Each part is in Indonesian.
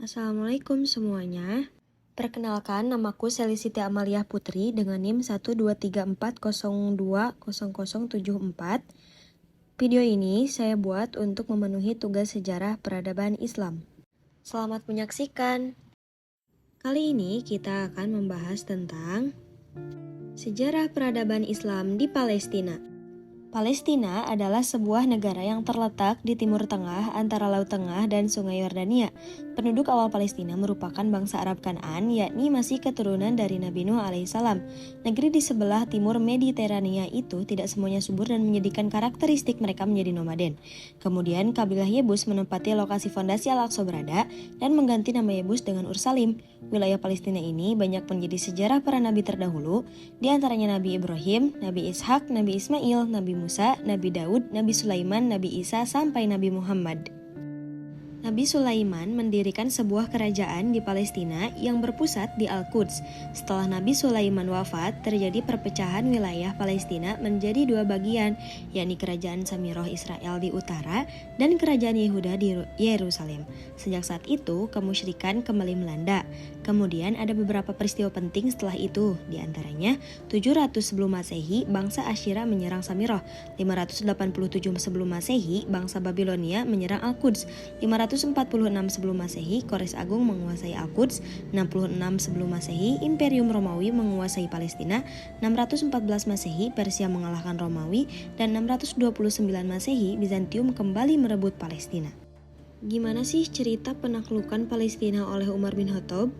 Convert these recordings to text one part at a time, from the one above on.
Assalamualaikum semuanya. Perkenalkan, namaku Selisiti Amalia Putri dengan NIM 12340200074. Video ini saya buat untuk memenuhi tugas sejarah peradaban Islam. Selamat menyaksikan. Kali ini kita akan membahas tentang sejarah peradaban Islam di Palestina. Palestina adalah sebuah negara yang terletak di Timur Tengah antara Laut Tengah dan Sungai Yordania. Penduduk awal Palestina merupakan bangsa Arab Kanaan, yakni masih keturunan dari Nabi Nuh alaihissalam. Negeri di sebelah timur Mediterania itu tidak semuanya subur dan menjadikan karakteristik mereka menjadi nomaden. Kemudian kabilah Yebus menempati lokasi fondasi Al-Aqsa berada dan mengganti nama Yebus dengan Ursalim. Wilayah Palestina ini banyak menjadi sejarah para nabi terdahulu, di antaranya Nabi Ibrahim, Nabi Ishak, Nabi Ismail, Nabi Musa, Nabi Daud, Nabi Sulaiman, Nabi Isa, sampai Nabi Muhammad. Nabi Sulaiman mendirikan sebuah kerajaan di Palestina yang berpusat di Al-Quds. Setelah Nabi Sulaiman wafat, terjadi perpecahan wilayah Palestina menjadi dua bagian, yakni kerajaan Samiroh Israel di utara dan kerajaan Yehuda di Yerusalem. Sejak saat itu, kemusyrikan kembali melanda. Kemudian ada beberapa peristiwa penting setelah itu, di antaranya 700 sebelum Masehi, bangsa Asyira menyerang Samiroh. 587 sebelum Masehi, bangsa Babilonia menyerang Al-Quds. 546 sebelum Masehi, Kores Agung menguasai Al-Quds. 66 sebelum Masehi, Imperium Romawi menguasai Palestina. 614 Masehi, Persia mengalahkan Romawi. Dan 629 Masehi, Bizantium kembali merebut Palestina. Gimana sih cerita penaklukan Palestina oleh Umar bin Khattab?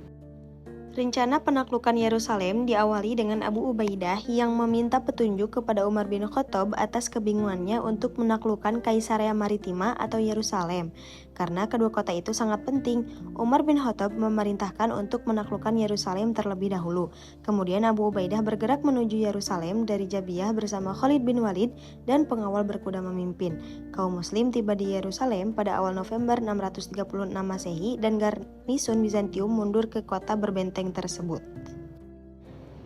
Rencana penaklukan Yerusalem diawali dengan Abu Ubaidah yang meminta petunjuk kepada Umar bin Khattab atas kebingungannya untuk menaklukkan Kaisaria Maritima atau Yerusalem. Karena kedua kota itu sangat penting, Umar bin Khattab memerintahkan untuk menaklukkan Yerusalem terlebih dahulu. Kemudian Abu Ubaidah bergerak menuju Yerusalem dari Jabiyah bersama Khalid bin Walid dan pengawal berkuda memimpin. Kaum muslim tiba di Yerusalem pada awal November 636 Masehi dan garnison Bizantium mundur ke kota berbenteng tersebut.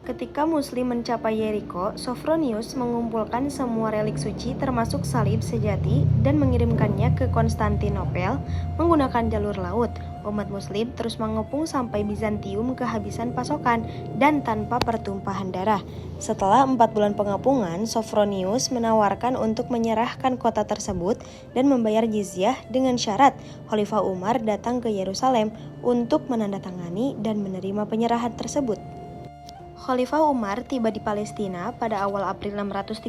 Ketika Muslim mencapai Yeriko, Sophronius mengumpulkan semua relik suci termasuk salib sejati dan mengirimkannya ke Konstantinopel menggunakan jalur laut. Umat Muslim terus mengepung sampai Bizantium kehabisan pasokan dan tanpa pertumpahan darah. Setelah 4 bulan pengepungan, Sophronius menawarkan untuk menyerahkan kota tersebut dan membayar jizyah dengan syarat Khalifah Umar datang ke Yerusalem untuk menandatangani dan menerima penyerahan tersebut. Khalifah Umar tiba di Palestina pada awal April 637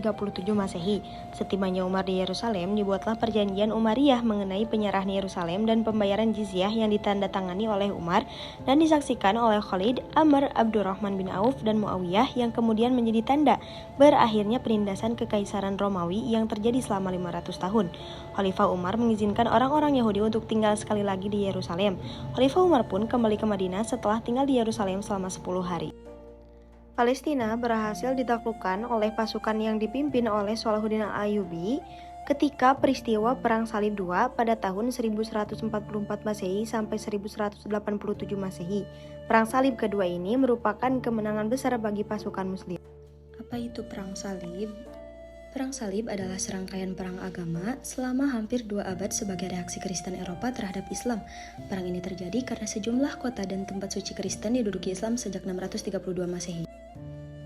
Masehi. Setibanya Umar di Yerusalem, dibuatlah perjanjian Umayyah mengenai penyerahan Yerusalem dan pembayaran jizyah yang ditandatangani oleh Umar dan disaksikan oleh Khalid, Amr, Abdurrahman bin Auf, dan Muawiyah yang kemudian menjadi tanda berakhirnya penindasan Kekaisaran Romawi yang terjadi selama 500 tahun. Khalifah Umar mengizinkan orang-orang Yahudi untuk tinggal sekali lagi di Yerusalem. Khalifah Umar pun kembali ke Madinah setelah tinggal di Yerusalem selama 10 hari. Palestina berhasil ditaklukkan oleh pasukan yang dipimpin oleh Salahuddin Al-Ayyubi ketika peristiwa Perang Salib II pada tahun 1144 Masehi sampai 1187 Masehi. Perang Salib kedua ini merupakan kemenangan besar bagi pasukan Muslim. Apa itu Perang Salib? Perang Salib adalah serangkaian perang agama selama hampir 2 abad sebagai reaksi Kristen Eropa terhadap Islam. Perang ini terjadi karena sejumlah kota dan tempat suci Kristen diduduki Islam sejak 632 Masehi.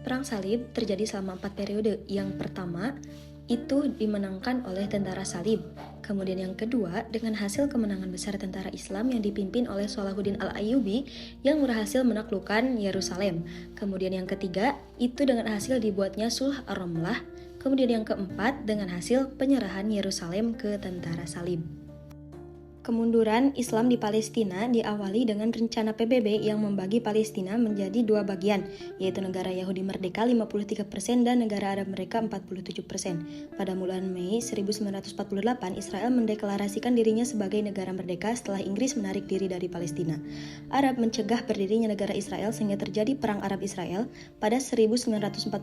Perang Salib terjadi selama 4 periode. Yang pertama itu dimenangkan oleh tentara Salib. Kemudian yang kedua dengan hasil kemenangan besar tentara Islam yang dipimpin oleh Salahuddin Al-Ayyubi yang berhasil menaklukkan Yerusalem. Kemudian yang ketiga itu dengan hasil dibuatnya Sulh Ar-Ramlah. Kemudian yang keempat dengan hasil penyerahan Yerusalem ke tentara Salib. Kemunduran Islam di Palestina diawali dengan rencana PBB yang membagi Palestina menjadi 2 bagian, yaitu negara Yahudi merdeka 53% dan negara Arab mereka 47%. Pada bulan Mei 1948, Israel mendeklarasikan dirinya sebagai negara merdeka setelah Inggris menarik diri dari Palestina. Arab mencegah berdirinya negara Israel sehingga terjadi Perang Arab-Israel pada 1948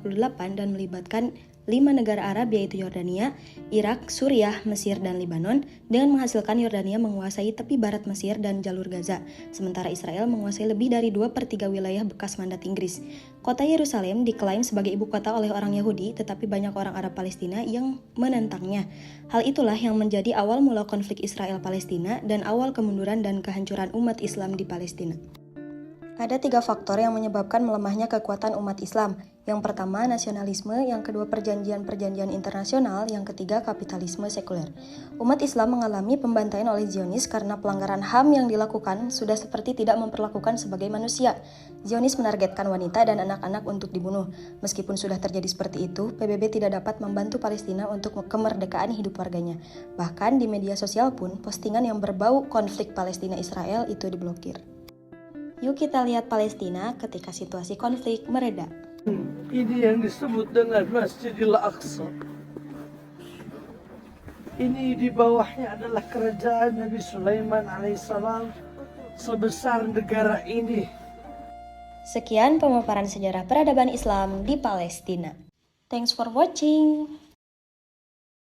dan melibatkan 5 negara Arab yaitu Yordania, Irak, Suriah, Mesir, dan Lebanon dengan menghasilkan Yordania menguasai tepi barat Mesir dan jalur Gaza, sementara Israel menguasai lebih dari 2/3 wilayah bekas mandat Inggris. Kota Yerusalem diklaim sebagai ibu kota oleh orang Yahudi, tetapi banyak orang Arab Palestina yang menentangnya. Hal itulah yang menjadi awal mula konflik Israel-Palestina dan awal kemunduran dan kehancuran umat Islam di Palestina. Ada 3 faktor yang menyebabkan melemahnya kekuatan umat Islam. Yang pertama, nasionalisme, yang kedua, perjanjian-perjanjian internasional, yang ketiga, kapitalisme sekuler. Umat Islam mengalami pembantaian oleh Zionis karena pelanggaran HAM yang dilakukan sudah seperti tidak memperlakukan sebagai manusia. Zionis menargetkan wanita dan anak-anak untuk dibunuh. Meskipun sudah terjadi seperti itu, PBB tidak dapat membantu Palestina untuk kemerdekaan hidup warganya. Bahkan di media sosial pun, postingan yang berbau konflik Palestina-Israel itu diblokir. Yuk kita lihat Palestina ketika situasi konflik mereda. Ini yang disebut dengan Masjidil Aqsa. Ini di bawahnya adalah kerajaan Nabi Sulaiman alaihissalam sebesar negara ini. Sekian pemaparan sejarah peradaban Islam di Palestina. Thanks for watching.